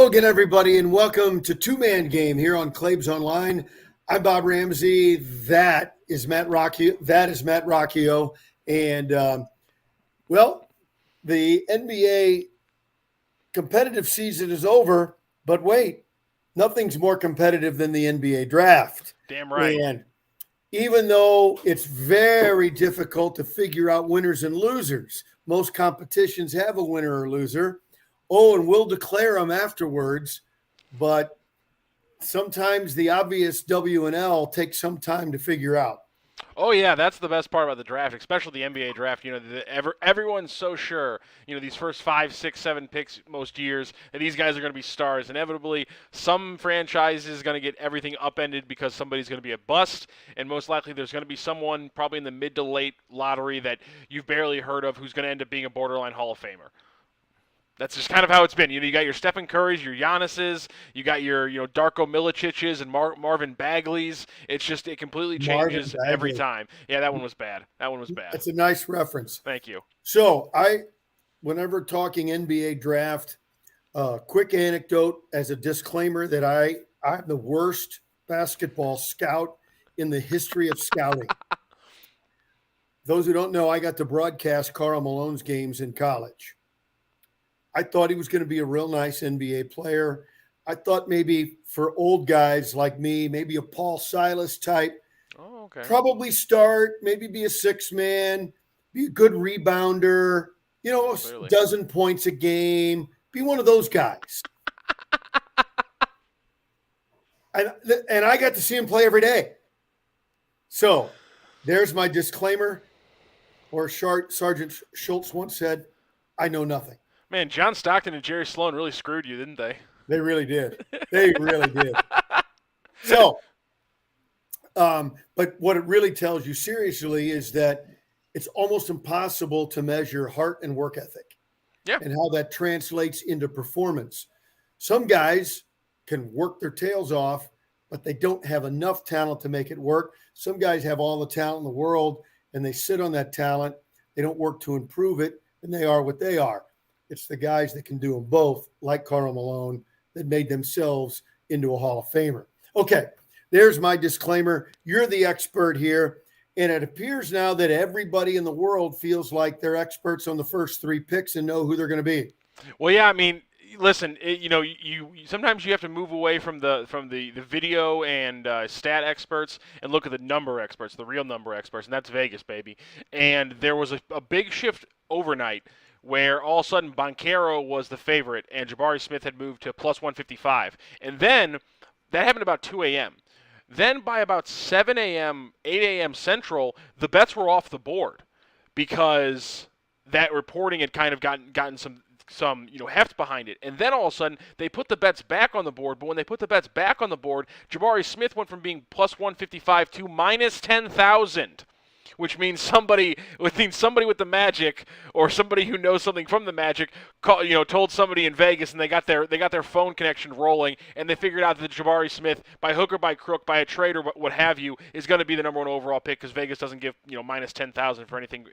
Hello again, everybody, and welcome to Two Man Game here on Claibs Online. I'm Bob Ramsey. That is Matt Rocchio. And, well, the NBA competitive season is over, but wait, nothing's more competitive than the NBA draft. Damn right. And even though it's very difficult to figure out winners and losers, most competitions have a winner or loser. Oh, and we'll declare them afterwards, but sometimes the obvious W and L takes some time to figure out. Oh yeah, that's the best part about the draft, especially the NBA draft. You know, everyone's so sure. You know, these first 5, 6, 7 picks most years, that these guys are going to be stars. Inevitably, some franchise is going to get everything upended because somebody's going to be a bust, and most likely there's going to be someone probably in the mid to late lottery that you've barely heard of who's going to end up being a borderline Hall of Famer. That's just kind of how it's been. You know, you got your Stephen Currys, your Giannis's, you got your Darko Milicic's and Marvin Bagley's. It's just it completely changes every time. Yeah, that one was bad. That's a nice reference. Thank you. So whenever talking NBA draft, quick anecdote as a disclaimer that I'm the worst basketball scout in the history of scouting. Those who don't know, I got to broadcast Karl Malone's games in college. I thought he was going to be a real nice NBA player. I thought maybe for old guys like me, maybe a Paul Silas type, probably start, maybe be a six-man, be a good rebounder, a dozen points a game, be one of those guys. And I got to see him play every day. So there's my disclaimer. Or Sergeant Schultz once said, I know nothing. Man, John Stockton and Jerry Sloan really screwed you, didn't they? They really did. They really did. So, but what it really tells you seriously is that it's almost impossible to measure heart and work ethic. Yeah. And how that translates into performance. Some guys can work their tails off, but they don't have enough talent to make it work. Some guys have all the talent in the world, and they sit on that talent. They don't work to improve it, and they are what they are. It's the guys that can do them both, like Karl Malone, that made themselves into a Hall of Famer. Okay, there's my disclaimer. You're the expert here, and it appears now that everybody in the world feels like they're experts on the first 3 picks and know who they're going to be. Well, yeah, I mean, listen, you sometimes you have to move away from the video and stat experts and look at the number experts, the real number experts, and that's Vegas, baby. And there was a big shift overnight where all of a sudden Banchero was the favorite and Jabari Smith had moved to plus 155. And then that happened about 2 a.m. Then by about 7 a.m., 8 a.m. Central, the bets were off the board because that reporting had kind of gotten some heft behind it. And then all of a sudden, they put the bets back on the board. But when they put the bets back on the board, Jabari Smith went from being plus 155 to minus 10,000. Which means somebody with the Magic or somebody who knows something from the Magic, told somebody in Vegas, and they got their phone connection rolling, and they figured out that Jabari Smith, by hook or by crook, by a trade or what have you, is going to be the number 1 overall pick because Vegas doesn't give minus 10,000 for anything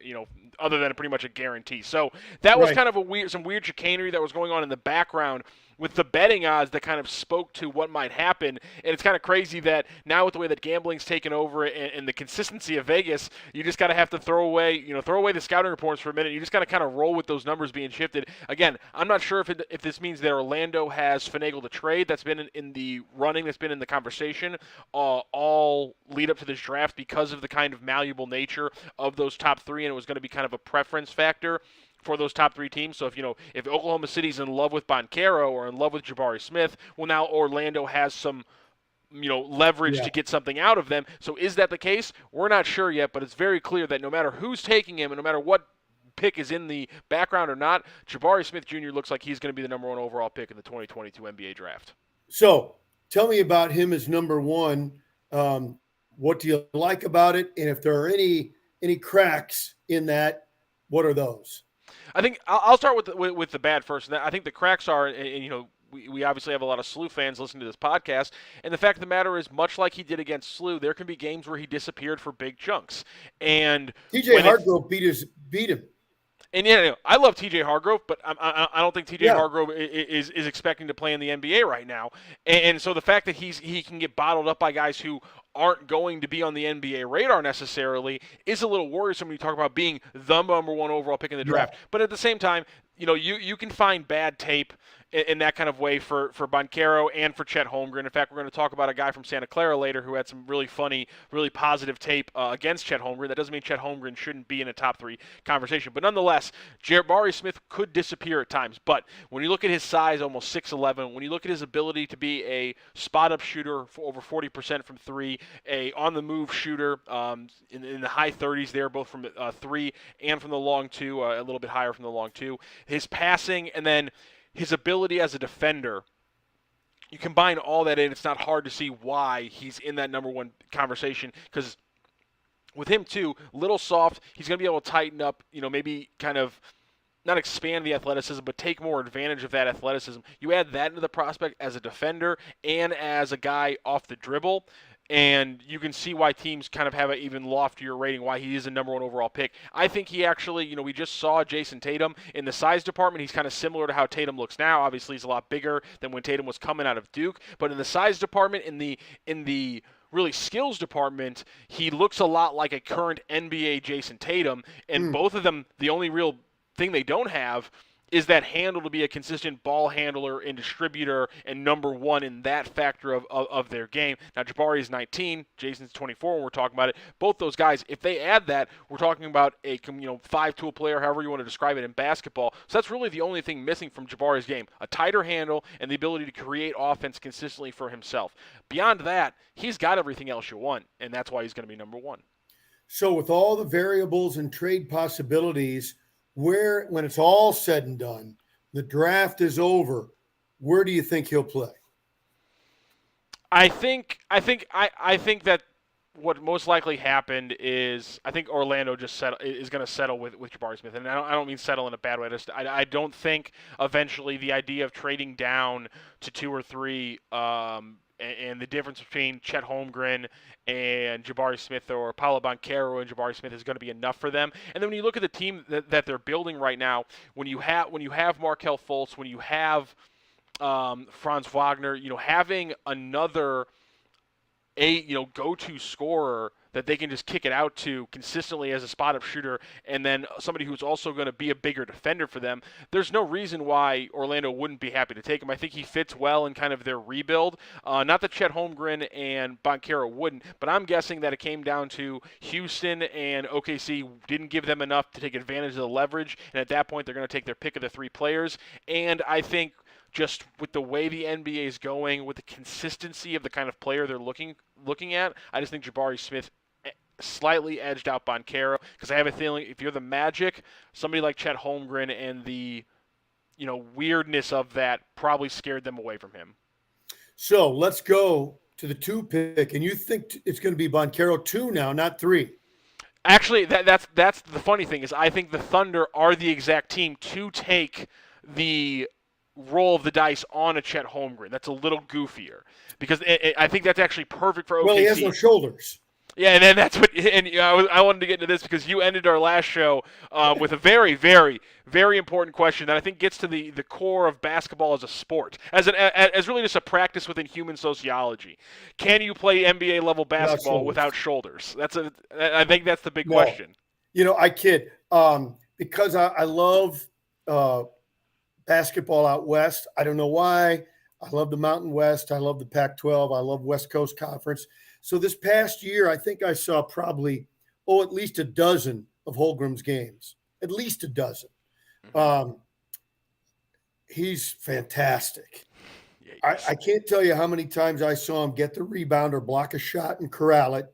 other than pretty much a guarantee. So that was kind of some weird chicanery that was going on in the background with the betting odds that kind of spoke to what might happen. And it's kind of crazy that now with the way that gambling's taken over and the consistency of Vegas, you just got to have to throw away the scouting reports for a minute. You just got to kind of roll with those numbers being shifted. Again, I'm not sure if this means that Orlando has finagled a trade that's been in the running, that's been in the conversation all lead up to this draft because of the kind of malleable nature of those top 3, and it was going to be kind of a preference factor for those top 3 teams. So if Oklahoma City's in love with Banchero or in love with Jabari Smith, well, now Orlando has some leverage to get something out of them. So is that the case? We're not sure yet, but it's very clear that no matter who's taking him and no matter what pick is in the background or not, Jabari Smith Jr. looks like he's going to be the number 1 overall pick in the 2022 NBA draft. So tell me about him as number 1. What do you like about it? And if there are any cracks in that, what are those? I think I'll start with the bad first. I think the cracks are, and we obviously have a lot of SLU fans listening to this podcast, and the fact of the matter is, much like he did against SLU, there can be games where he disappeared for big chunks. And TJ Hargrove beat him. And I love T.J. Hargrove, but I don't think T.J. Yeah. Hargrove is expecting to play in the NBA right now. And so the fact that he can get bottled up by guys who aren't going to be on the NBA radar necessarily is a little worrisome when you talk about being the number one overall pick in the Yeah. draft. But at the same time, you can find bad tape in that kind of way for Banchero and for Chet Holmgren. In fact, we're going to talk about a guy from Santa Clara later who had some really funny, really positive tape against Chet Holmgren. That doesn't mean Chet Holmgren shouldn't be in a top 3 conversation. But nonetheless, Jabari Smith could disappear at times. But when you look at his size, almost 6'11", when you look at his ability to be a spot-up shooter for over 40% from 3, a on-the-move shooter in the high 30s there, both from 3 and from the long 2, a little bit higher from the long 2. His passing and then his ability as a defender, you combine all that in, it's not hard to see why he's in that number 1 conversation, because with him too, little soft, he's going to be able to tighten up, maybe kind of not expand the athleticism, but take more advantage of that athleticism. You add that into the prospect as a defender and as a guy off the dribble, and you can see why teams kind of have an even loftier rating, why he is a number 1 overall pick. I think he actually, we just saw Jason Tatum in the size department. He's kind of similar to how Tatum looks now. Obviously, he's a lot bigger than when Tatum was coming out of Duke, but in the size department, in the really skills department, he looks a lot like a current NBA Jason Tatum, and both of them, the only real thing they don't have is that handle to be a consistent ball handler and distributor and number 1 in that factor of their game. Now, Jabari is 19, Jason's 24 when we're talking about it. Both those guys, if they add that, we're talking about a 5-tool player, however you want to describe it in basketball. So that's really the only thing missing from Jabari's game, a tighter handle and the ability to create offense consistently for himself. Beyond that, he's got everything else you want, and that's why he's going to be number 1. So with all the variables and trade possibilities, when it's all said and done, the draft is over, where do you think he'll play? I think that what most likely happened is I think Orlando is going to settle with Jabari Smith, and I don't mean settle in a bad way. I don't think eventually the idea of trading down to 2 or 3 and the difference between Chet Holmgren and Jabari Smith, or Paolo Banchero and Jabari Smith, is going to be enough for them. And then when you look at the team that they're building right now, when you have Markelle Fultz, when you have Franz Wagner, having another go-to scorer that they can just kick it out to consistently as a spot-up shooter, and then somebody who's also going to be a bigger defender for them, there's no reason why Orlando wouldn't be happy to take him. I think he fits well in kind of their rebuild. Not that Chet Holmgren and Banchero wouldn't, but I'm guessing that it came down to Houston and OKC didn't give them enough to take advantage of the leverage, and at that point they're going to take their pick of the 3 players. And I think just with the way the NBA is going, with the consistency of the kind of player they're looking at, I just think Jabari Smith slightly edged out Banchero, because I have a feeling if you're the Magic, somebody like Chet Holmgren and the weirdness of that probably scared them away from him. So let's go to the 2 pick, and you think it's going to be Banchero 2 now, not 3. Actually, that's the funny thing is I think the Thunder are the exact team to take the roll of the dice on a Chet Holmgren. That's a little goofier, because I think that's actually perfect for OKC. Well, he has no shoulders. Yeah, and then that's what. And I wanted to get into this because you ended our last show with a very, very, very important question that I think gets to the core of basketball as a sport, as really just a practice within human sociology. Can you play NBA level basketball without shoulders? I think that's the big question. I kid, because I love basketball out west. I don't know why. I love the Mountain West. I love the Pac-12. I love West Coast Conference. So this past year, I think I saw probably, at least a dozen of Holmgren's games. At least a dozen. He's fantastic. Yeah, I can't tell you how many times I saw him get the rebound or block a shot and corral it,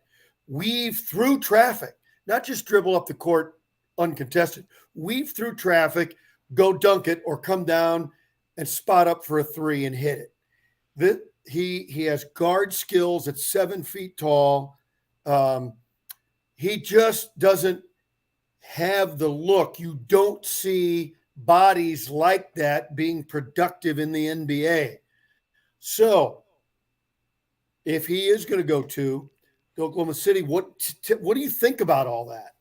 weave through traffic, not just dribble up the court uncontested, weave through traffic, go dunk it, or come down and spot up for a 3 and hit it. He has guard skills at 7 feet tall. He just doesn't have the look. You don't see bodies like that being productive in the NBA. So if he is going to go to Oklahoma City, what do you think about all that?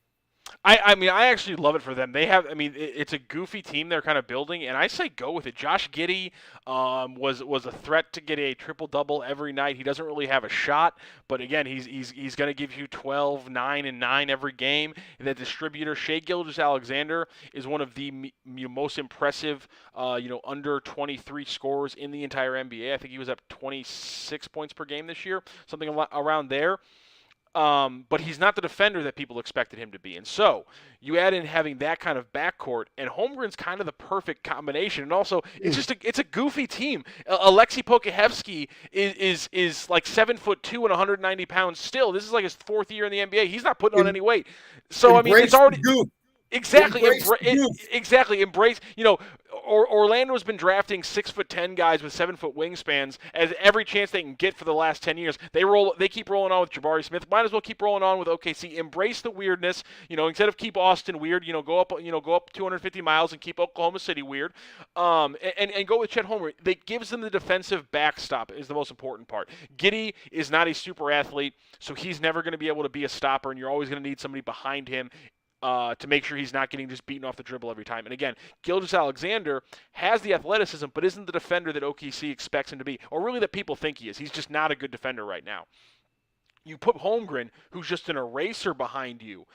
I mean, I actually love it for them. They have, I mean, it's a goofy team they're kind of building, and I say go with it. Josh Giddey was a threat to get a triple double every night. He doesn't really have a shot, but again, he's going to give you 12, 9, and 9 every game. And the distributor Shea Gilgeous-Alexander is one of the most impressive, under 23 scorers in the entire NBA. I think he was up 26 points per game this year, something around there. But he's not the defender that people expected him to be. And so you add in having that kind of backcourt, and Holmgren's kind of the perfect combination. And also, it's a goofy team. Alexei Pokusevski is like 7'2" and 190 pounds still. This is like his fourth year in the NBA. He's not putting on any weight. So I mean, it's already exactly embrace. Orlando's been drafting 6'10" guys with 7-foot wingspans as every chance they can get for the last 10 years. They keep rolling on with Jabari Smith. Might as well keep rolling on with OKC. Embrace the weirdness. Instead of keep Austin weird, go up 250 miles and keep Oklahoma City weird. And go with Chet Holmgren. That gives them the defensive backstop is the most important part. Giddey is not a super athlete, so he's never going to be able to be a stopper, and you're always going to need somebody behind him to make sure he's not getting just beaten off the dribble every time. And again, Gilgeous-Alexander has the athleticism, but isn't the defender that OKC expects him to be, or really that people think he is. He's just not a good defender right now. You put Holmgren, who's just an eraser behind you,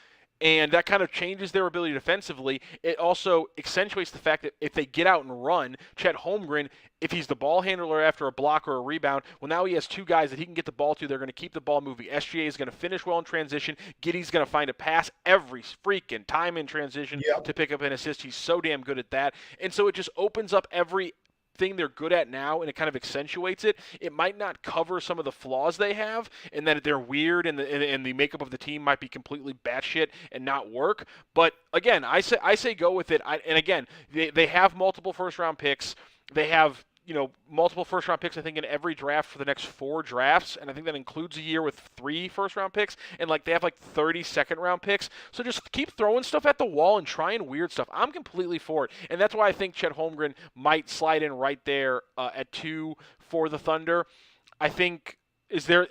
and that kind of changes their ability defensively. It also accentuates the fact that if they get out and run, Chet Holmgren, if he's the ball handler after a block or a rebound, well, now he has two guys that he can get the ball to. They're going to keep the ball moving. SGA is going to finish well in transition. Giddey's going to find a pass every freaking time in transition to pick up an assist. He's so damn good at that. And so it just opens up every thing they're good at now, and it kind of accentuates it. It might not cover some of the flaws they have, and that they're weird, and the makeup of the team might be completely batshit and not work. But again, I say go with it. And again, they have multiple first-round picks. They have multiple first-round picks, I think, in every draft for the next 4 drafts, and I think that includes a year with 3 first-round picks, and they have 30 second-round picks. So just keep throwing stuff at the wall and trying weird stuff. I'm completely for it, and that's why I think Chet Holmgren might slide in right there at 2 for the Thunder. I think there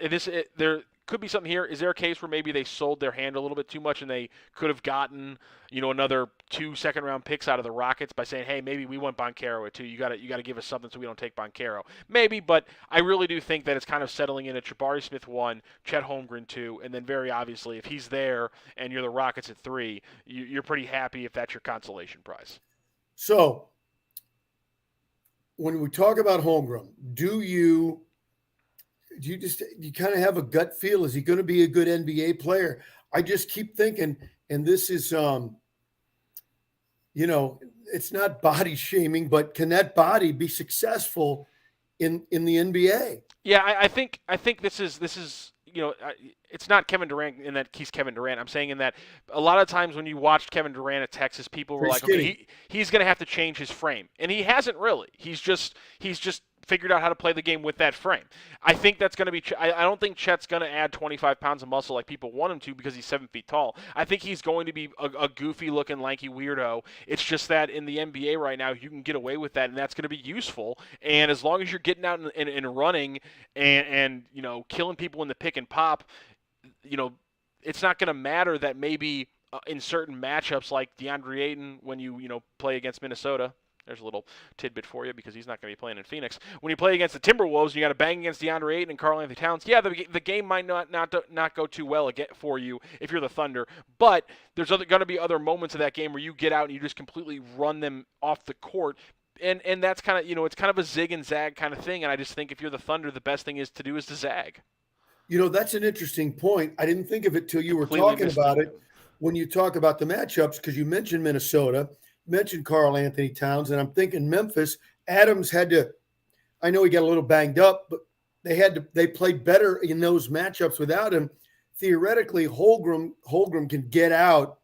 could be something here. Is there a case where maybe they sold their hand a little bit too much and they could have gotten another 2 second-round picks out of the Rockets by saying, hey, maybe we want Banchero at 2. You got to give us something so we don't take Banchero. Maybe, but I really do think that it's kind of settling in at Jabari Smith 1, Chet Holmgren 2, and then very obviously if he's there and you're the Rockets at 3, you're pretty happy if that's your consolation prize. So when we talk about Holmgren, do you kind of have a gut feel? Is he going to be a good NBA player? I just keep thinking, and this is, it's not body shaming, but can that body be successful in the NBA? Yeah, I think this is it's not Kevin Durant in that he's Kevin Durant. I'm saying in that a lot of times when you watched Kevin Durant at Texas, people were like, okay, he's going to have to change his frame, and he hasn't really. He's just figured out how to play the game with that frame. I think that's going to be I don't think Chet's going to add 25 pounds of muscle like people want him to because he's 7 feet tall. I think he's going to be a goofy-looking, lanky weirdo. It's just that in the NBA right now, you can get away with that, and that's going to be useful. And as long as you're getting out and running and killing people in the pick and pop, it's not going to matter that maybe in certain matchups like DeAndre Ayton when you play against Minnesota. There's a little tidbit for you because he's not going to be playing in Phoenix. When you play against the Timberwolves, you got to bang against DeAndre Ayton and Karl-Anthony Towns. Yeah, the game might not go too well for you if you're the Thunder, but there's going to be other moments of that game where you get out and you just completely run them off the court. And that's kind of it's kind of a zig and zag kind of thing. And I just think if you're the Thunder, the best thing is to zag. That's an interesting point. I didn't think of it till you were talking about it. When you talk about the matchups, because you mentioned Minnesota, mentioned Karl-Anthony Towns, and I'm thinking Memphis. Adams had to, I know he got a little banged up, but they played better in those matchups without him. Theoretically, Holmgren can get out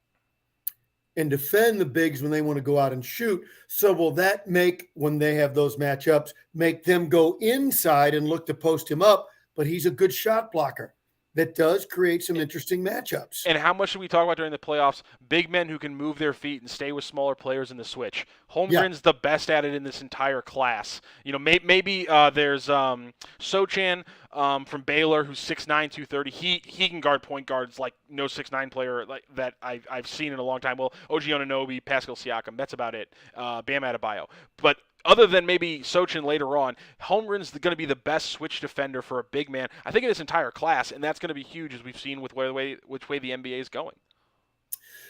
and defend the bigs when they want to go out and shoot. So will that make, when they have those matchups, make them go inside and look to post him up? But he's a good shot blocker. that does create some interesting matchups. And how much should we talk about during the playoffs? Big men who can move their feet and stay with smaller players in the switch. Yeah. Holmgren's the best at it in this entire class. Maybe there's Sochan from Baylor, who's 6'9", 230. He can guard point guards like no 6'9" player like that I've seen in a long time. Well, OG Anunoby, Pascal Siakam, that's about it. Bam Adebayo. But other than maybe Sochan later on, Holmgren's going to be the best switch defender for a big man, I think, in this entire class, and that's going to be huge as we've seen with which way the NBA is going.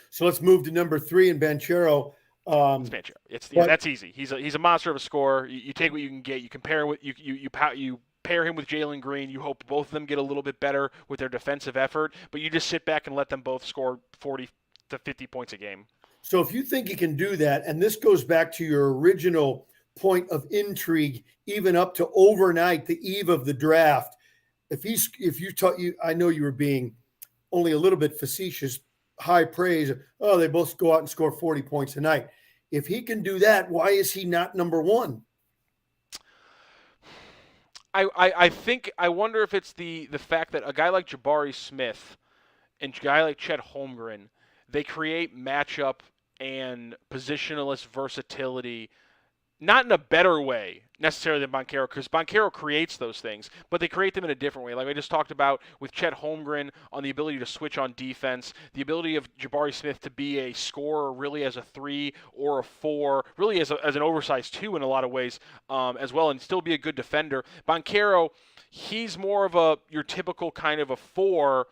So let's move to number 3 in Banchero. It's Banchero. That's easy. He's a monster of a scorer. You take what you can get. You compare with you pair him with Jalen Green. You hope both of them get a little bit better with their defensive effort, but you just sit back and let them both score 40 to 50 points a game. So if you think he can do that, and this goes back to your original point of intrigue, even up to overnight, the eve of the draft. I know you were being only a little bit facetious, high praise. Oh, they both go out and score 40 points a night. If he can do that, why is he not number 1? I wonder if it's the fact that a guy like Jabari Smith and a guy like Chet Holmgren, they create matchup and positionless versatility, not in a better way necessarily than Banchero, because Banchero creates those things, but they create them in a different way. Like I just talked about with Chet Holmgren on the ability to switch on defense, the ability of Jabari Smith to be a scorer really as a 3 or a 4, really as an oversized 2 in a lot of ways as well, and still be a good defender. Banchero, he's more of your typical kind of a 4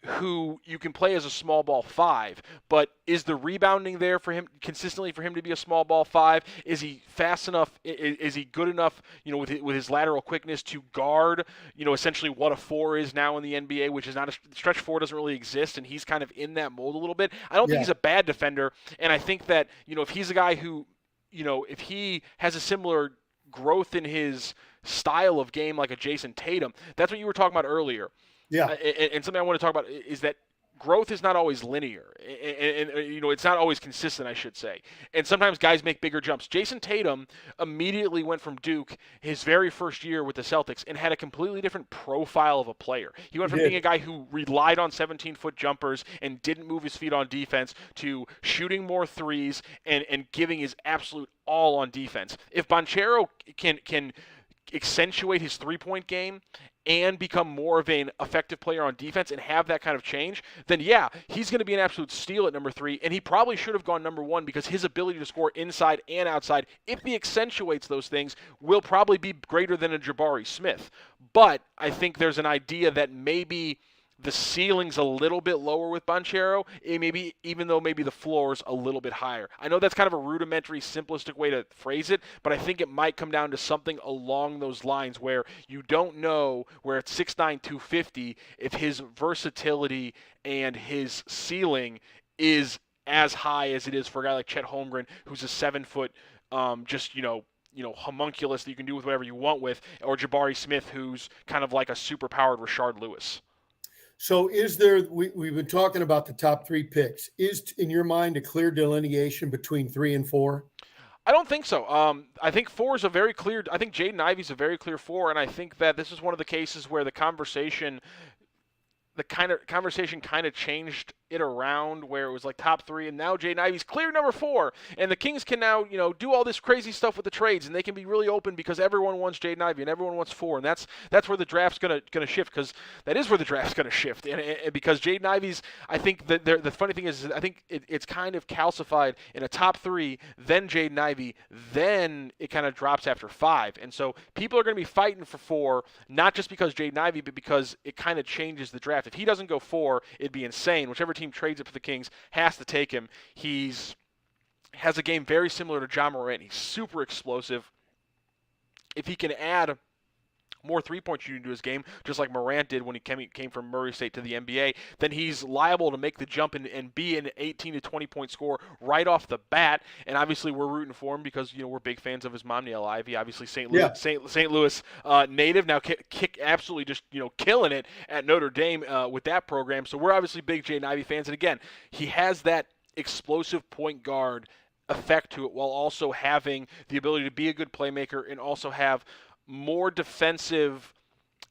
who you can play as a small ball 5, but is the rebounding there for him consistently for him to be a small ball 5? Is he fast enough? Is he good enough, with his lateral quickness to guard, essentially what a 4 is now in the NBA, which is not a stretch 4 doesn't really exist, and he's kind of in that mold a little bit. I don't think he's a bad defender, and I think that, if he's a guy who, if he has a similar growth in his style of game like a Jason Tatum, that's what you were talking about earlier. Yeah. And something I want to talk about is that growth is not always linear, and it's not always consistent, I should say. And sometimes guys make bigger jumps. Jason Tatum immediately went from Duke his very first year with the Celtics and had a completely different profile of a player. He went from being a guy who relied on 17-foot jumpers and didn't move his feet on defense to shooting more threes and giving his absolute all on defense. If Banchero can accentuate his three-point game and become more of an effective player on defense and have that kind of change, then yeah, he's going to be an absolute steal at number 3, and he probably should have gone number 1 because his ability to score inside and outside, if he accentuates those things, will probably be greater than a Jabari Smith. But I think there's an idea that maybe the ceiling's a little bit lower with Banchero, even though maybe the floor's a little bit higher. I know that's kind of a rudimentary, simplistic way to phrase it, but I think it might come down to something along those lines where you don't know where at 6'9", 250, if his versatility and his ceiling is high as it is for a guy like Chet Holmgren, who's a 7-foot, homunculus that you can do with whatever you want with, or Jabari Smith, who's kind of like a super-powered Rashard Lewis. So we've been talking about the top 3 picks. Is, in your mind, a clear delineation between 3 and 4? I don't think so. I think 4 is a very clear – I think Jaden Ivy is a very clear 4, and I think that this is one of the cases where the conversation kind of changed it around, where it was like top 3, and now Jaden Ivey's clear number 4, and the Kings can now do all this crazy stuff with the trades, and they can be really open because everyone wants Jaden Ivey and everyone wants 4, and that's where the draft's gonna shift, because that is where the draft's gonna shift, and because Jaden Ivey's, I think that the funny thing is I think it's kind of calcified in a top 3, then Jaden Ivey, then it kind of drops after 5, and so people are going to be fighting for 4, not just because Jaden Ivey, but because it kind of changes the draft. If he doesn't go 4, it'd be insane. Whichever team trades it for the Kings has to take him. Has a game very similar to John Morant. He's super explosive. If he can add more three-point shooting to his game, just like Morant did when he came from Murray State to the NBA, then he's liable to make the jump and be an 18 to 20-point scorer right off the bat. And obviously, we're rooting for him because we're big fans of his mom, Lidell Ivy. Obviously, St. Louis native, now kick absolutely just killing it at Notre Dame with that program. So we're obviously big Jaden Ivey fans. And again, he has that explosive point guard effect to it, while also having the ability to be a good playmaker and also have more defensive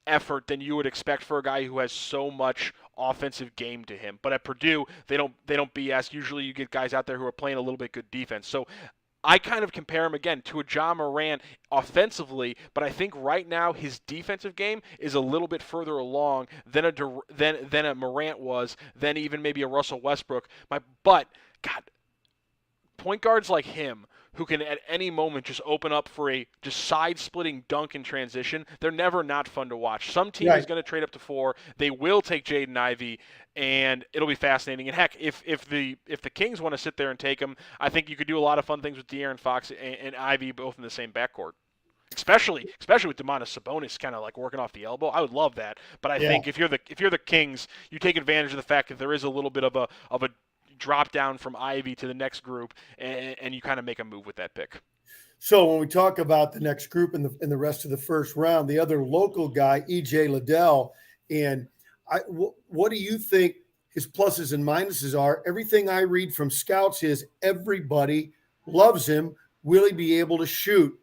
effort than you would expect for a guy who has so much offensive game to him. But at Purdue, they don't BS. Usually you get guys out there who are playing a little bit good defense. So I kind of compare him again to a John Morant offensively, but I think right now his defensive game is a little bit further along than a Morant was, than even maybe a Russell Westbrook. But God, point guards like him who can at any moment just open up for a just side-splitting dunk in transition, they're never not fun to watch. Some team is going to trade up to 4. They will take Jaden Ivy, and it'll be fascinating. And heck, if the Kings want to sit there and take him, I think you could do a lot of fun things with De'Aaron Fox and Ivy both in the same backcourt. Especially with Domantas Sabonis kind of like working off the elbow, I would love that. But I think if you're the Kings, you take advantage of the fact that there is a little bit of a drop down from Ivy to the next group, and you kind of make a move with that pick. So when we talk about the next group in the rest of the first round, the other local guy, EJ Lidell, and what do you think his pluses and minuses are? Everything I read from scouts is everybody loves him. Will he be able to shoot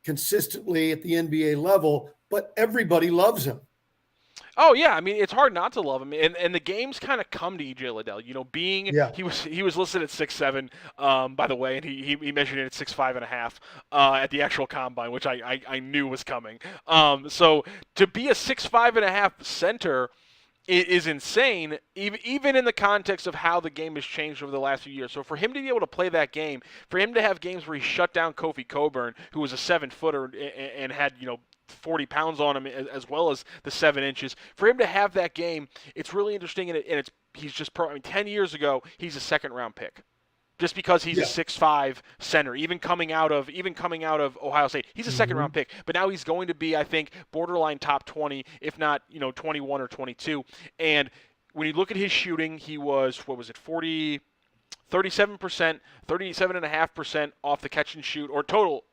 consistently at the NBA level? But everybody loves him. Oh yeah, I mean it's hard not to love him, and the games kind of come to EJ Liddell. You know, he was listed at 6'7", by the way, and he measured in at 6'5.5" at the actual combine, which I knew was coming. So to be a 6'5.5" center is insane, even in the context of how the game has changed over the last few years. So for him to be able to play that game, for him to have games where he shut down Kofi Cockburn, who was a 7-footer and had 40 pounds on him as well as the 7 inches, for him to have that game, it's really interesting, and he's just 10 years ago he's a second-round pick. Just because he's a 6'5" center, even coming out of Ohio State, he's a second round pick. But now he's going to be, I think, borderline top 20, if not 21 or 22. And when you look at his shooting, he was 37%, 37.5% off the catch and shoot, or total,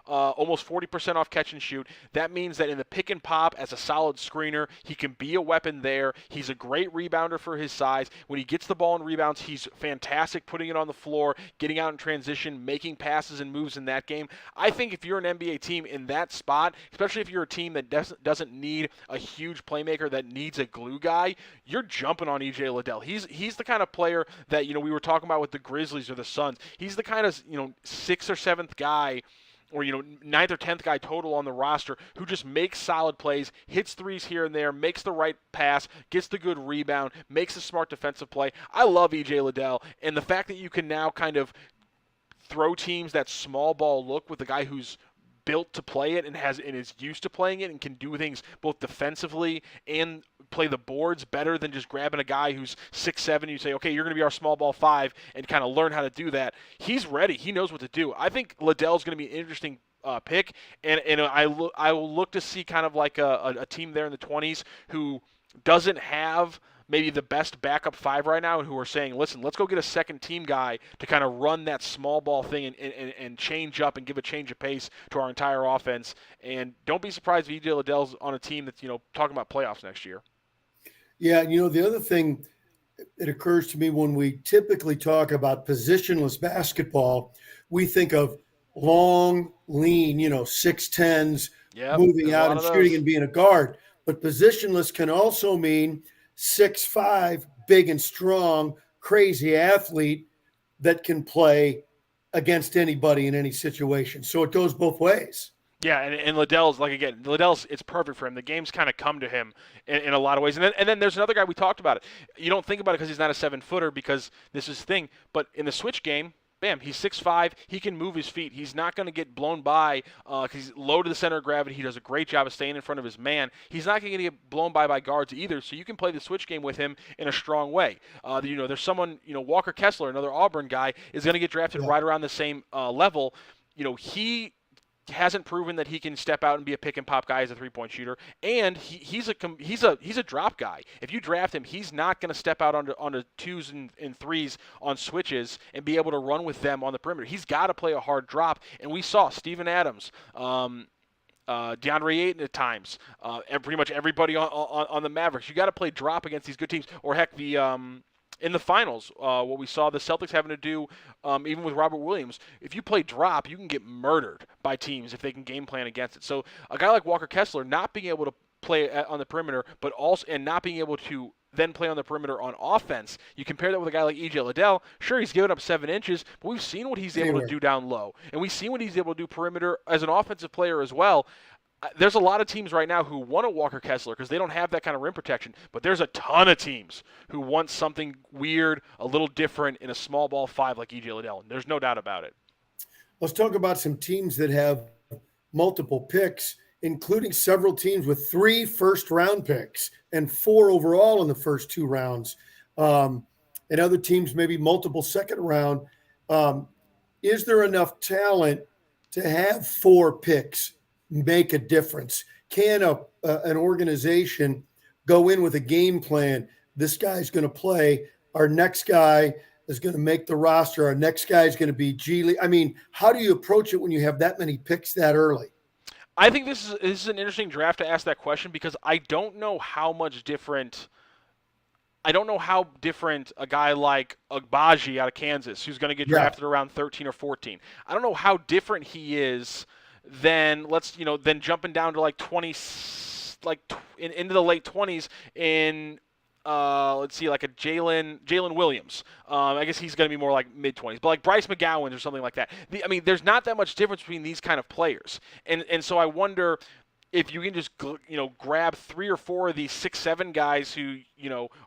almost 40% off catch and shoot. That means that in the pick and pop, as a solid screener, he can be a weapon there. He's a great rebounder for his size. When he gets the ball and rebounds, he's fantastic putting it on the floor, getting out in transition, making passes and moves in that game. I think if you're an NBA team in that spot, especially if you're a team that doesn't need a huge playmaker, that needs a glue guy, you're jumping on EJ Liddell. He's the kind of player that we were talking about with the Grizzlies or the Suns. He's the kind of 6th or 7th guy, or 9th or 10th guy total on the roster who just makes solid plays, hits threes here and there, makes the right pass, gets the good rebound, makes a smart defensive play. I love EJ Liddell, and the fact that you can now kind of throw teams that small ball look with a guy who's built to play it and is used to playing it and can do things both defensively and play the boards better than just grabbing a guy who's 6'7". And you say, okay, you're going to be our small ball 5, and kind of learn how to do that. He's ready. He knows what to do. I think Liddell's going to be an interesting pick, and I will look to see kind of like a team there in the 20s who doesn't have maybe the best backup 5 right now, and who are saying, listen, let's go get a second team guy to kind of run that small ball thing and change up and give a change of pace to our entire offense. And don't be surprised if EJ Liddell's on a team that's talking about playoffs next year. Yeah, the other thing that occurs to me when we typically talk about positionless basketball, we think of long, lean, 6'10s, moving out and shooting and being a guard. But positionless can also mean 6'5", big and strong, crazy athlete that can play against anybody in any situation. So it goes both ways. Yeah, and Liddell's, it's perfect for him. The game's kind of come to him in a lot of ways. And then there's another guy, we talked about it. You don't think about it because he's not a 7-footer, because this is his thing. But in the switch game, bam, he's 6'5". He can move his feet. He's not going to get blown by because he's low to the center of gravity. He does a great job of staying in front of his man. He's not going to get blown by guards either, so you can play the switch game with him in a strong way. There's someone, Walker Kessler, another Auburn guy, is going to get drafted right around the same level. He hasn't proven that he can step out and be a pick and pop guy as a 3-point shooter, and he's a drop guy. If you draft him, he's not going to step out onto 2s and 3s on switches and be able to run with them on the perimeter. He's got to play a hard drop, and we saw Steven Adams, DeAndre Ayton at times, pretty much everybody on the Mavericks. You got to play drop against these good teams, or heck, in the finals, what we saw the Celtics having to do, even with Robert Williams, if you play drop, you can get murdered by teams if they can game plan against it. So a guy like Walker Kessler not being able to play on the perimeter, but also and not being able to then play on the perimeter on offense. You compare that with a guy like Ischet Lidell. Sure, he's given up 7 inches, but we've seen what he's able to do down low, and we've seen what he's able to do perimeter as an offensive player as well. There's a lot of teams right now who want a Walker Kessler because they don't have that kind of rim protection, but there's a ton of teams who want something weird, a little different in a small ball 5 like Ischet Lidell. There's no doubt about it. Let's talk about some teams that have multiple picks, including several teams with 3 first-round picks and 4 overall in the first 2 rounds, and other teams maybe multiple second round. Is there enough talent to have 4 picks make a difference? Can an organization go in with a game plan? This guy's going to play. Our next guy is going to make the roster. Our next guy is going to be G League. I mean, how do you approach it when you have that many picks that early? I think this is an interesting draft to ask that question because I don't know how different a guy like Agbaji out of Kansas, who's going to get drafted around 13 or 14. I don't know how different he is than than jumping down to like 20, into the late 20s in. Let's see, like a Jalen Williams. I guess he's going to be more like mid-20s, but like Bryce McGowan or something like that. There's not that much difference between these kind of players, and so I wonder if you can just grab 3 or 4 of these 6'7" guys who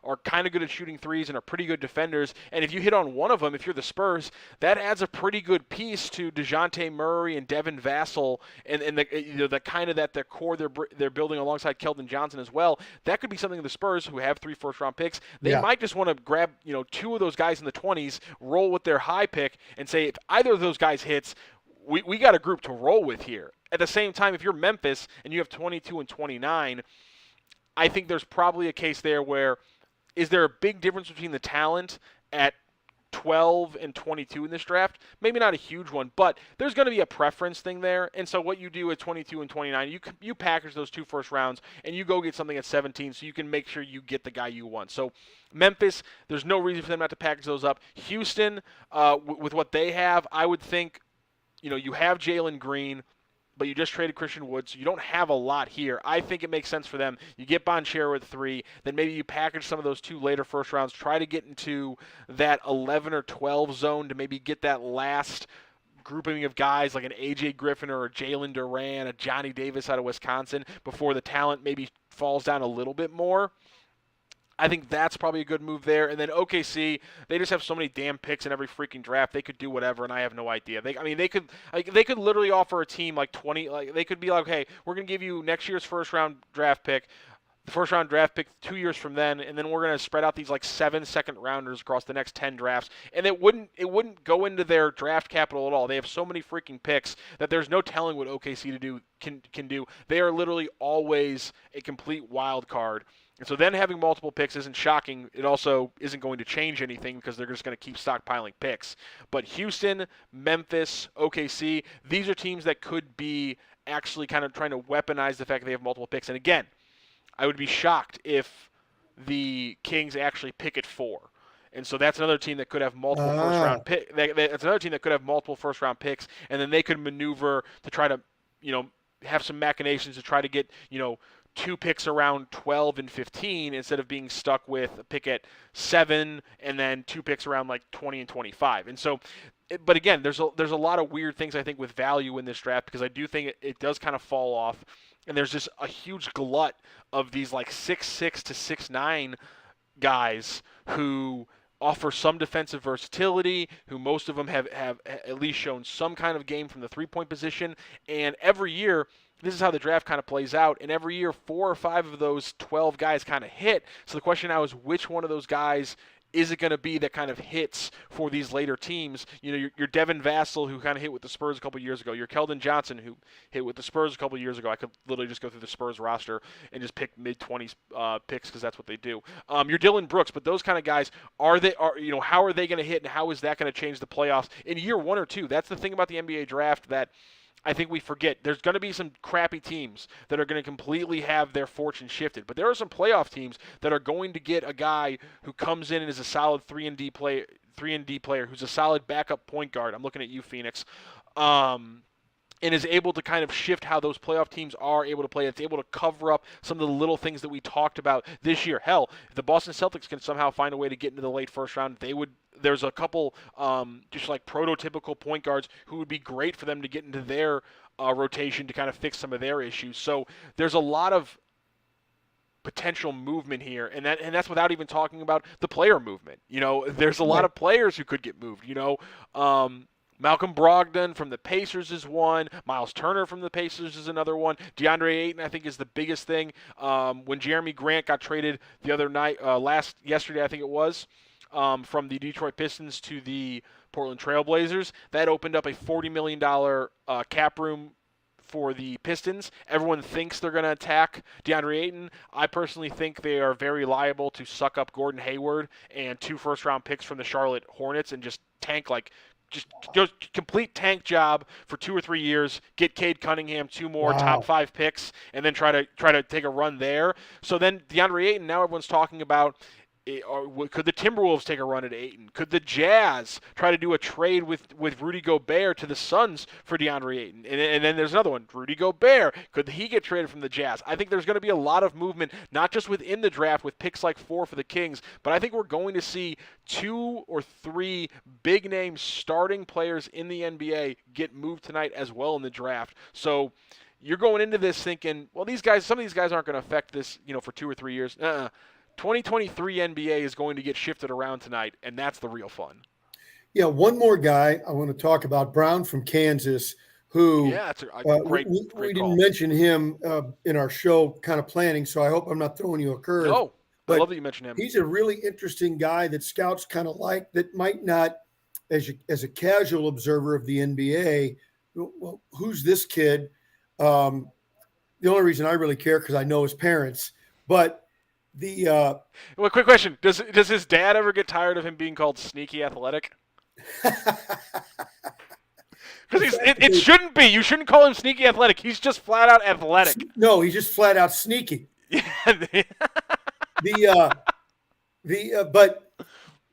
are kind of good at shooting threes and are pretty good defenders, and if you hit on one of them, if you're the Spurs, that adds a pretty good piece to DeJounte Murray and Devin Vassell and the kind of the core they're building alongside Keldon Johnson as well. That could be something the Spurs, who have 3 first-round picks, they might just want to grab 2 of those guys in the 20s, roll with their high pick, and say if either of those guys hits, we got a group to roll with here. At the same time, if you're Memphis and you have 22 and 29, I think there's probably a case there where is there a big difference between the talent at 12 and 22 in this draft? Maybe not a huge one, but there's going to be a preference thing there. And so what you do at 22 and 29, you package those 2 first rounds and you go get something at 17 so you can make sure you get the guy you want. So Memphis, there's no reason for them not to package those up. Houston, with what they have, I would think, you have Jalen Green, but you just traded Christian Wood, so you don't have a lot here. I think it makes sense for them. You get Bonchero at 3, then maybe you package some of those 2 later first rounds, try to get into that 11 or 12 zone to maybe get that last grouping of guys like an A.J. Griffin or a Jalen Duran, a Johnny Davis out of Wisconsin before the talent maybe falls down a little bit more. I think that's probably a good move there. And then OKC, they just have so many damn picks in every freaking draft. They could do whatever, and I have no idea. They could literally offer a team like 20. Like they could be like, hey, we're gonna give you next year's first round draft pick, the first round draft pick 2 years from then, and then we're gonna spread out these like 7 second rounders across the next 10 drafts. And it wouldn't go into their draft capital at all. They have so many freaking picks that there's no telling what OKC can do. They are literally always a complete wild card. And so then having multiple picks isn't shocking. It also isn't going to change anything because they're just going to keep stockpiling picks. But Houston, Memphis, OKC, these are teams that could be actually kind of trying to weaponize the fact that they have multiple picks. And again, I would be shocked if the Kings actually pick at 4. And so that's another team that could have multiple first-round pick. That's another team that could have multiple first-round picks, and then they could maneuver to try to, have some machinations to try to get, 2 picks around 12 and 15 instead of being stuck with a pick at 7 and then 2 picks around like 20 and 25. And so, but again, there's a lot of weird things I think with value in this draft because I do think it does kind of fall off. And there's just a huge glut of these like 6'6" to 6'9" guys who offer some defensive versatility, who most of them have at least shown some kind of game from the three-point position. And every year, this is how the draft kind of plays out. And every year, 4 or 5 of those 12 guys kind of hit. So the question now is which one of those guys is it going to be that kind of hits for these later teams? Your Devin Vassell, who kind of hit with the Spurs a couple years ago. Your Keldon Johnson, who hit with the Spurs a couple years ago. I could literally just go through the Spurs roster and just pick mid-20s picks because that's what they do. Your Dylan Brooks, but those kind of guys, how are they going to hit and how is that going to change the playoffs in year 1 or 2? That's the thing about the NBA draft that I think we forget. There's going to be some crappy teams that are going to completely have their fortune shifted. But there are some playoff teams that are going to get a guy who comes in and is a solid 3-and-D player, who's a solid backup point guard. I'm looking at you, Phoenix. and is able to kind of shift how those playoff teams are able to play. It's able to cover up some of the little things that we talked about this year. Hell, if the Boston Celtics can somehow find a way to get into the late first round, they would. There's a couple just like prototypical point guards who would be great for them to get into their rotation to kind of fix some of their issues. So there's a lot of potential movement here, and that's without even talking about the player movement. There's a lot of players who could get moved. Malcolm Brogdon from the Pacers is one. Miles Turner from the Pacers is another one. DeAndre Ayton, I think, is the biggest thing. When Jeremy Grant got traded the other night, yesterday, I think it was, from the Detroit Pistons to the Portland Trail Blazers, that opened up a $40 million cap room for the Pistons. Everyone thinks they're going to attack DeAndre Ayton. I personally think they are very liable to suck up Gordon Hayward and 2 first-round picks from the Charlotte Hornets and just tank just complete tank job for 2 or 3 years, get Cade Cunningham 2 more top 5 picks, and then try to take a run there. So then DeAndre Ayton, now everyone's talking about, could the Timberwolves take a run at Ayton? Could the Jazz try to do a trade with Rudy Gobert to the Suns for DeAndre Ayton? And then there's another one, Rudy Gobert. Could he get traded from the Jazz? I think there's going to be a lot of movement, not just within the draft with picks like 4 for the Kings, but I think we're going to see 2 or 3 big-name starting players in the NBA get moved tonight as well in the draft. So you're going into this thinking, well, some of these guys aren't going to affect this, for 2 or 3 years. 2023 NBA is going to get shifted around tonight, and that's the real fun. Yeah, one more guy I want to talk about, Brown from Kansas, who that's a great we didn't mention him in our show kind of planning, so I hope I'm not throwing you a curve. No, I love that you mentioned him. He's a really interesting guy that scouts kind of like, that might not, as a casual observer of the NBA, well, who's this kid? The only reason I really care because I know his parents, but well, quick question: Does his dad ever get tired of him being called sneaky athletic? Because it shouldn't be. You shouldn't call him sneaky athletic. He's just flat out athletic. No, he's just flat out sneaky.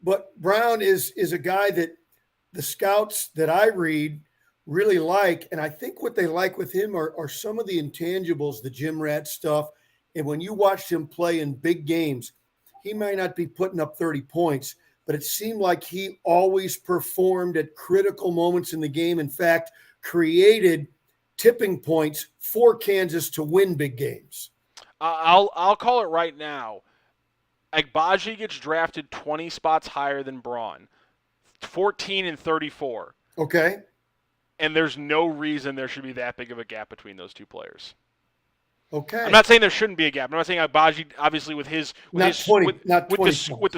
But Brown is a guy that the scouts that I read really like, and I think what they like with him are some of the intangibles, the gym rat stuff. And when you watched him play in big games, he might not be putting up 30 points, but it seemed like he always performed at critical moments in the game. In fact, created tipping points for Kansas to win big games. I'll call it right now. Agbaji gets drafted 20 spots higher than Braun, 14 and 34. Okay. And there's no reason there should be that big of a gap between those 2 players. Okay. I'm not saying there shouldn't be a gap. I'm not saying Agbaji, obviously, with the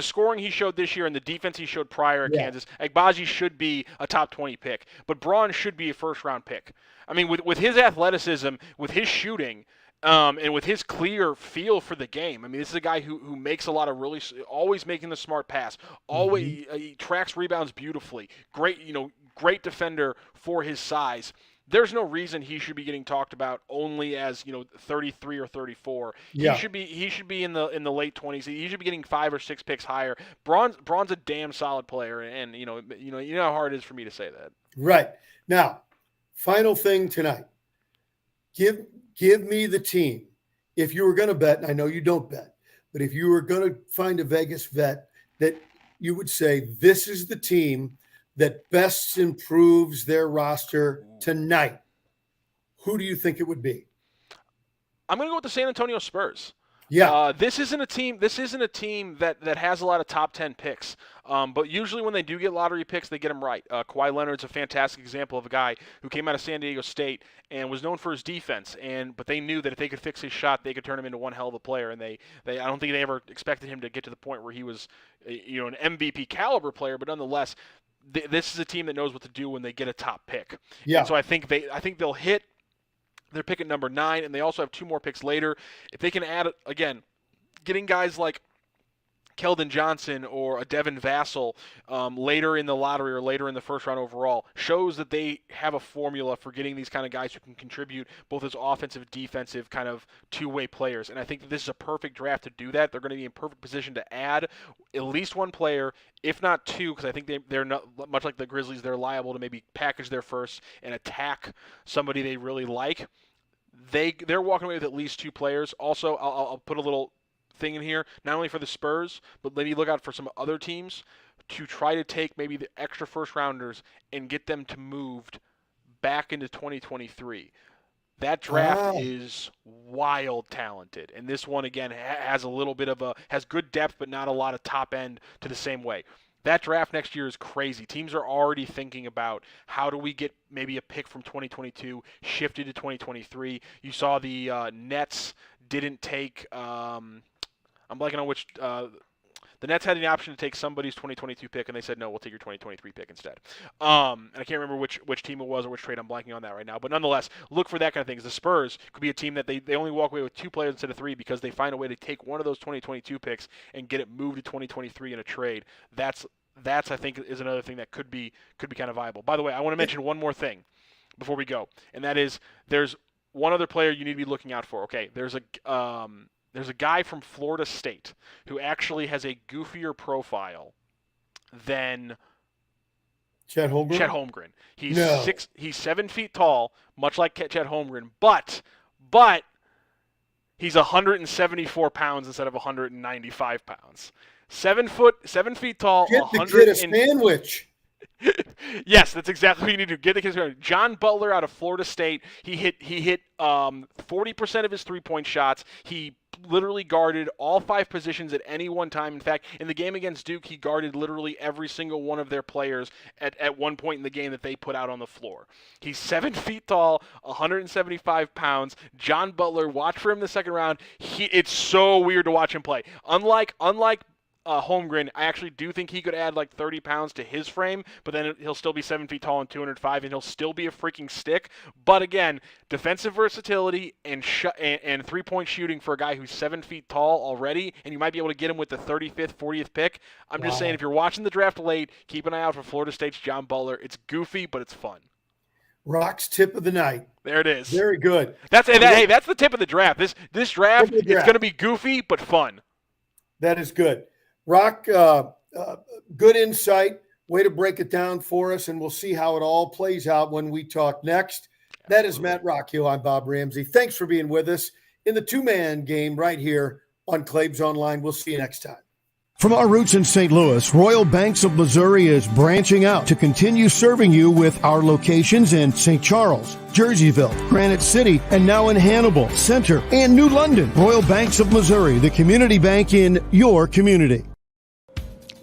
scoring he showed this year and the defense he showed prior at Kansas, Agbaji should be a top 20 pick. But Braun should be a first-round pick. I mean, with his athleticism, with his shooting, and with his clear feel for the game. I mean, this is a guy who makes a lot of always making the smart pass. Always he tracks rebounds beautifully. Great defender for his size. There's no reason he should be getting talked about only as 33 or 34. Yeah. He should be in the late 20s. He should be getting 5 or 6 picks higher. Braun's a damn solid player, and you know how hard it is for me to say that. Right. Now, final thing tonight. Give me the team. If you were going to bet, and I know you don't bet, but if you were going to find a Vegas vet that you would say this is the team that best improves their roster tonight, who do you think it would be? I'm going to go with the San Antonio Spurs. Yeah. This isn't a team that has a lot of top 10 picks. But usually when they do get lottery picks, they get them right. Kawhi Leonard's a fantastic example of a guy who came out of San Diego State and was known for his defense. But they knew that if they could fix his shot, they could turn him into one hell of a player. And I don't think they ever expected him to get to the point where he was, an MVP caliber player. But nonetheless, this is a team that knows what to do when they get a top pick. Yeah. And so I think they'll hit. They're picking number 9, and they also have 2 more picks later. If they can add, again, getting guys like Keldon Johnson or a Devin Vassell later in the lottery or later in the first round overall shows that they have a formula for getting these kind of guys who can contribute both as offensive, defensive, kind of two-way players. And I think that this is a perfect draft to do that. They're going to be in perfect position to add at least one player, if not two, because I think they're not, much like the Grizzlies, they're liable to maybe package their first and attack somebody they really like. They're walking away with at least two players. Also, I'll put a little thing in here, not only for the Spurs, but maybe look out for some other teams to try to take maybe the extra first rounders and get them to moved back into 2023. That draft is wild talented, and this one again has a little bit of has good depth, but not a lot of top end to the same way. That draft next year is crazy. Teams are already thinking about how do we get maybe a pick from 2022 shifted to 2023. You saw the Nets didn't take. I'm blanking on which. The Nets had the option to take somebody's 2022 pick, and they said, no, we'll take your 2023 pick instead. And I can't remember which team it was or which trade. I'm blanking on that right now. But nonetheless, look for that kind of thing. The Spurs could be a team that they only walk away with two players instead of three because they find a way to take one of those 2022 picks and get it moved to 2023 in a trade. That's I think, is another thing that could be kind of viable. By the way, I want to mention one more thing before we go, and that is there's one other player you need to be looking out for. Okay, there's a guy from Florida State who actually has a goofier profile than Chet Holmgren. Chet Holmgren. He's 7 feet tall, much like Chet Holmgren, but he's 174 pounds instead of 195 pounds. 7 feet tall. Get the kid a sandwich. Yes, that's exactly what you need to get the kids going. John Butler out of Florida State. He hit 40% of his 3-point shots. He literally guarded all 5 positions at any one time. In fact, in the game against Duke, he guarded literally every single one of their players at one point in the game that they put out on the floor. He's 7 feet tall, 175 pounds. John Butler, watch for him in the second round. It's so weird to watch him play. Unlike Holmgren, I actually do think he could add like 30 pounds to his frame, but then he'll still be 7 feet tall and 205, and he'll still be a freaking stick. But again, defensive versatility and 3-point shooting for a guy who's 7 feet tall already, and you might be able to get him with the 35th, 40th pick. I'm just saying, if you're watching the draft late, keep an eye out for Florida State's John Butler. It's goofy, but it's fun. Rocc's tip of the night. There it is. Very good. That's the tip of the draft. This draft, it's going to be goofy but fun. That is good. Rocc, good insight, way to break it down for us, and we'll see how it all plays out when we talk next. That is Matt Rockhill. I'm Bob Ramsey. Thanks for being with us in the two-man game right here on Claibs Online. We'll see you next time. From our roots in St. Louis, Royal Banks of Missouri is branching out to continue serving you with our locations in St. Charles, Jerseyville, Granite City, and now in Hannibal, Center, and New London. Royal Banks of Missouri, the community bank in your community.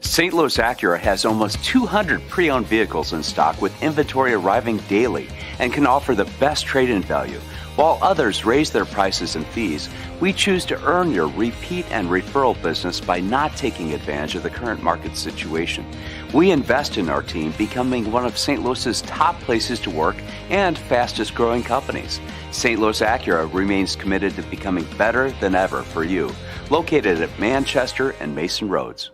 St. Louis Acura has almost 200 pre-owned vehicles in stock with inventory arriving daily and can offer the best trade-in value. While others raise their prices and fees, we choose to earn your repeat and referral business by not taking advantage of the current market situation. We invest in our team, becoming one of St. Louis's top places to work and fastest growing companies. St. Louis Acura remains committed to becoming better than ever for you. Located at Manchester and Mason Roads.